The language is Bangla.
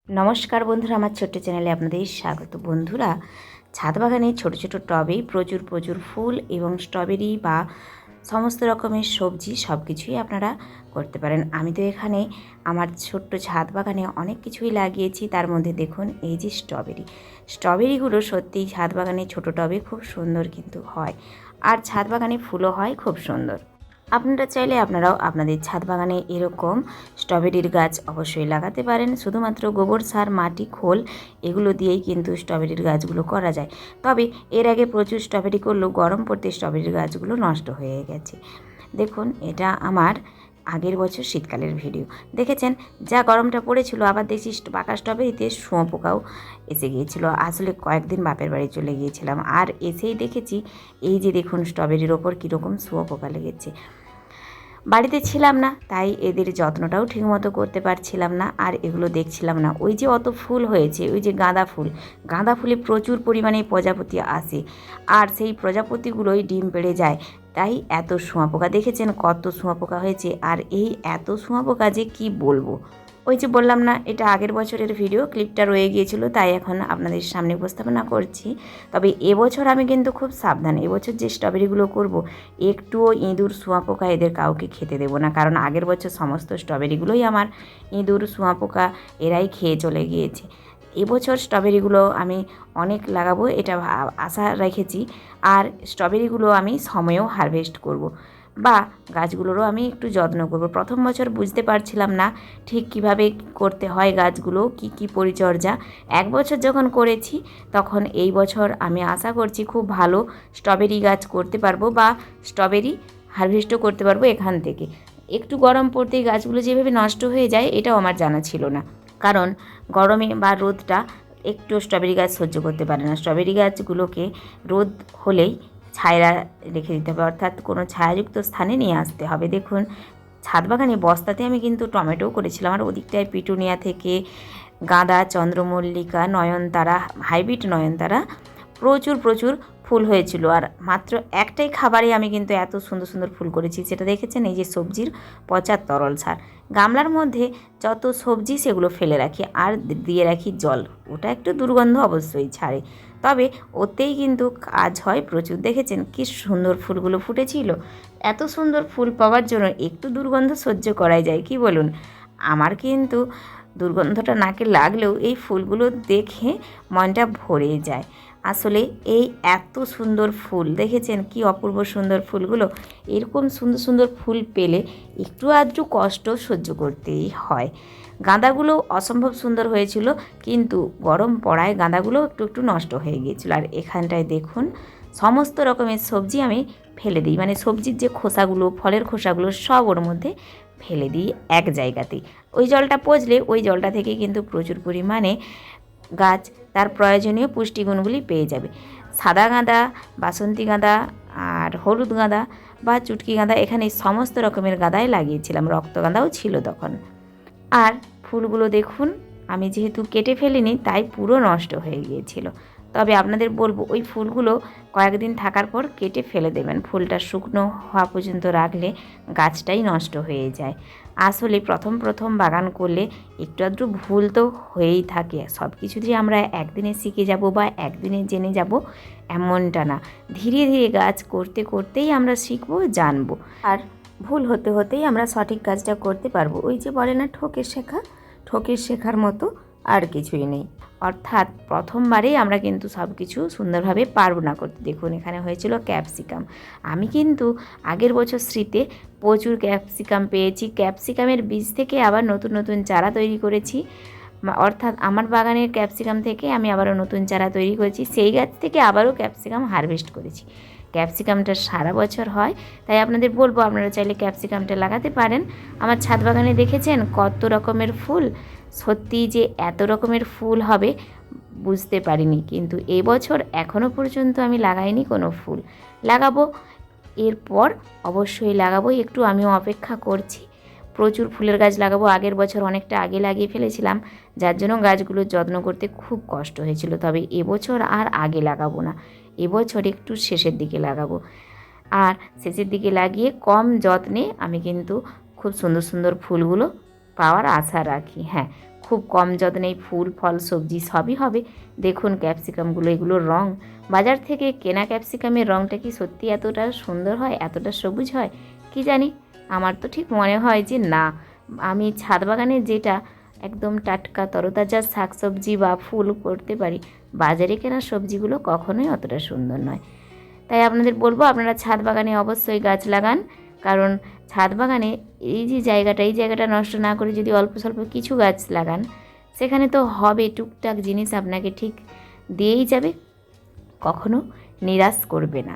নমস্কার বন্ধুরা, আমার ছোট্ট চ্যানেলে আপনাদের স্বাগত। বন্ধুরা, ছাদ বাগানে ছোট ছোট টবে প্রচুর প্রচুর ফুল এবং স্ট্রবেরি বা সমস্ত রকমের সবজি সব কিছুই আপনারা করতে পারেন। আমি তো এখানে আমার ছোট্ট ছাদ বাগানে অনেক কিছুই লাগিয়েছি। তার মধ্যে দেখুন এই যে স্ট্রবেরিগুলো সত্যিই ছাদ বাগানে ছোট টবে খুব সুন্দর কিন্তু হয়, আর ছাদ বাগানে ফুলও হয় খুব সুন্দর। আপনারা চাইলে আপনারাও আপনাদের ছাদ বাগানে এরকম স্ট্রবেরির গাছ অবশ্যই লাগাতে পারেন। শুধুমাত্র গোবর সার, মাটি, খোল এগুলো দিয়েই কিন্তু স্ট্রবেরির গাছগুলো করা যায়। তবে এর আগে প্রচুর স্ট্রবেরি করলেও গরম পড়তে স্ট্রবেরির গাছগুলো নষ্ট হয়ে গেছে। দেখুন, এটা আমার আগের বছর শীতকালের ভিডিও। দেখেছেন যা গরমটা পড়েছিল, আবার দেখছি পাকা স্ট্রবেরিতে শুঁয়োপোকাও এসে গিয়েছিল। আসলে কয়েকদিন বাপের বাড়ি চলে গিয়েছিলাম, আর এসেই দেখেছি এই যে দেখুন স্ট্রবেরির ওপর কীরকম শুঁয়োপোকা লেগেছে। বাড়িতে ছিলাম না, তাই এদের যত্নটাও ঠিকমতো করতে পারছিলাম না, আর এগুলো দেখছিলাম না। ওই যে অত ফুল হয়েছে, ওই যে গাঁদা ফুলে প্রচুর পরিমাণে প্রজাপতি আসে, আর সেই প্রজাপতিগুলোই ডিম পেড়ে যায়। তাই এত শুঁয়োপোকা, দেখেছেন কত শুঁয়োপোকা হয়েছে। আর এই এত শুঁয়োপোকা যে কি বলবো। ওই যে বললাম না, এটা আগের বছরের ভিডিও, ক্লিপটা রয়ে গিয়েছিল, তাই এখন আপনাদের সামনে উপস্থাপনা করছি। তবে এবছর আমি কিন্তু খুব সাবধান। এবছর যে স্ট্রবেরিগুলো করব, একটুও ইঁদুর শুঁয়োপোকা এদের কাউকে খেতে দেবো না, কারণ আগের বছর সমস্ত স্ট্রবেরিগুলোই আমার ইঁদুর শুঁয়োপোকা এরাই খেয়ে চলে গিয়েছে। এবছর স্ট্রবেরিগুলো আমি অনেক লাগাবো, এটা আশা রেখেছি। আর স্ট্রবেরিগুলো আমি সময়েও হারভেস্ট করব, বা গাছগুলোরও আমি একটু যত্ন করব। প্রথম বছর বুঝতে পারছিলাম না ঠিক কিভাবে করতে হয় গাছগুলো, কি পরিচর্যা। এক বছর যখন করেছি, তখন এই বছর আমি আশা করছি খুব ভালো স্ট্রবেরি গাছ করতে পারবো, বা স্ট্রবেরি হারভেস্টও করতে পারবো এখান থেকে। একটু গরম পড়তেই গাছগুলো যেভাবে নষ্ট হয়ে যায়, এটাও আমার জানা ছিল না। কারণ গরমে বা রোদটা একটু স্ট্রবেরি গাছ সহ্য করতে পারে না। স্ট্রবেরি গাছগুলোকে রোদ হলেই ছায়া রেখে দিতে হবে, অর্থাৎ কোনো ছায়াযুক্ত স্থানে নিয়ে আসতে হবে। দেখুন, ছাদ বাগানে বস্তাতে আমি কিন্তু টমেটোও করেছিলাম, আর ওদিকটায় পিটুনিয়া থেকে গাঁদা, চন্দ্রমল্লিকা, নয়নতারা, হাইব্রিড নয়নতারা প্রচুর প্রচুর ফুল হয়েছিল। আর মাত্র একটাই খাবারে আমি কিন্তু এত সুন্দর সুন্দর ফুল করেছি, যেটা দেখেছেন এই যে সবজির পচা তরল সার। গামলার মধ্যে যত সবজি সেগুলো ফেলে রাখি, আর দিয়ে রাখি জল। ওটা একটু দুর্গন্ধ অবশ্যই ছাড়ে, তবে ওতেই কিন্তু কাজ হয় প্রচুর। দেখেছেন কি সুন্দর ফুলগুলো ফুটেছিল। এত সুন্দর ফুল পাওয়ার জন্য একটু দুর্গন্ধ সহ্য করাই যায়, কি বলুন। আমার কিন্তু দুর্গন্ধটা নাকে লাগলেও এই ফুলগুলো দেখে মনটা ভরে যায়। আসলে এই এত সুন্দর ফুল, দেখেছেন কি অপূর্ব সুন্দর ফুলগুলো। এরকম সুন্দর সুন্দর ফুল পেলে একটু আধটু কষ্ট সহ্য করতেই হয়। গাঁদাগুলো অসম্ভব সুন্দর হয়েছিল, কিন্তু গরম পড়ায় গাঁদাগুলো একটু একটু নষ্ট হয়ে গিয়েছিল। আর এখানটায় দেখুন সমস্ত রকমের সবজি আমি ফেলে দিই, মানে সবজির যে খোসাগুলো, ফলের খোসাগুলো সব ওর মধ্যে ফেলে দিই এক জায়গাতেই। ওই জলটা পচলে ওই জলটা থেকে কিন্তু প্রচুর পরিমাণে গাছ তার প্রয়োজনীয় পুষ্টিগুণগুলি পেয়ে যাবে। সাদা গাঁদা, বাসন্তী গাঁদা, আর হলুদ গাঁদা বা চুটকি গাঁদা, এখানে সমস্ত রকমের গাঁদাই লাগিয়েছিলাম। রক্তগাঁদাও ছিল তখন। আর ফুলগুলো দেখুন, আমি যেহেতু কেটে ফেলিনি তাই পুরো নষ্ট হয়ে গিয়েছিল। তবে আপনাদের বলবো, ওই ফুলগুলো কয়েকদিন থাকার পর কেটে ফেলে দেবেন। ফুলটা শুকনো হওয়া পর্যন্ত রাখলে গাছটাই নষ্ট হয়ে যায়। আসলে প্রথম প্রথম বাগান করলে একটু আধটু ভুল তো হয়েই থাকে। সব কিছু যে আমরা একদিনে শিখে যাব বা একদিনে জেনে যাব এমনটা না। ধীরে ধীরে গাছ করতে করতেই আমরা শিখবো, জানবো, আর ভুল হতে হতেই আমরা সঠিক কাজটা করতে পারবো। ওই যে বলে না, ঠোকের শেখার মতো আর কিছুই নেই। অর্থাৎ প্রথমবারেই আমরা কিন্তু সব কিছু সুন্দরভাবে পারবো না করতে। দেখুন এখানে হয়েছিল ক্যাপসিকাম। আমি কিন্তু আগের বছর শীতে প্রচুর ক্যাপসিকাম পেয়েছি। ক্যাপসিকামের বীজ থেকে আবার নতুন নতুন চারা তৈরি করেছি, অর্থাৎ আমার বাগানের ক্যাপসিকাম থেকে আমি আবারও নতুন চারা তৈরি করেছি। সেই গাছ থেকে আবারও ক্যাপসিকাম হারভেস্ট করেছি। ক্যাপসিকামটা সারা বছর হয়, তাই আপনাদের বলবো আপনারা চাইলে ক্যাপসিকামটা লাগাতে পারেন। আমার ছাদ বাগানে দেখেছেন কত রকমের ফুল। সত্যি যে এত রকমের ফুল হবে বুঝতে পারিনি, কিন্তু এবছর এখনও পর্যন্ত আমি লাগাইনি কোনো ফুল। লাগাবো, এরপর অবশ্যই লাগাবো। একটু আমিও অপেক্ষা করছি। প্রচুর ফুলের গাছ লাগাবো। আগের বছর অনেকটা আগে লাগিয়ে ফেলেছিলাম, যার জন্য গাছগুলোর যত্ন করতে খুব কষ্ট হয়েছিল। তবে এবছর আর আগে লাগাবো না, এবছর একটু শেষের দিকে লাগাবো। আর শেষের দিকে লাগিয়ে কম যত্নে আমি কিন্তু খুব সুন্দর সুন্দর ফুলগুলো পাওয়ার আশা রাখি। হ্যাঁ, খুব কম যত্নেই ফুল ফল সবজি সবই হবে। দেখুন ক্যাপসিকামগুলো, এগুলোর রং বাজার থেকে কেনা ক্যাপসিকামের রংটা কি সত্যি এতটা সুন্দর হয়, এতটা সবুজ হয় কি জানি। আমার তো ঠিক মনে হয় যে না, আমি ছাদ বাগানে যেটা একদম টাটকা তরতাজা শাকসবজি বা ফুল করতে পারি, বাজারে কেনা সবজিগুলো কখনোই অতটা সুন্দর নয়। তাই আপনাদের বলবো আপনারা ছাদ বাগানে অবশ্যই গাছ লাগান, কারণ ছাদ বাগানে এই জায়গাটা নষ্ট না করে যদি অল্প স্বল্প কিছু গাছ লাগান, সেখানে তো হবে, টুকটাক জিনিস আপনাকে ঠিক দিয়েই যাবে, কখনো নিরাশ করবে না।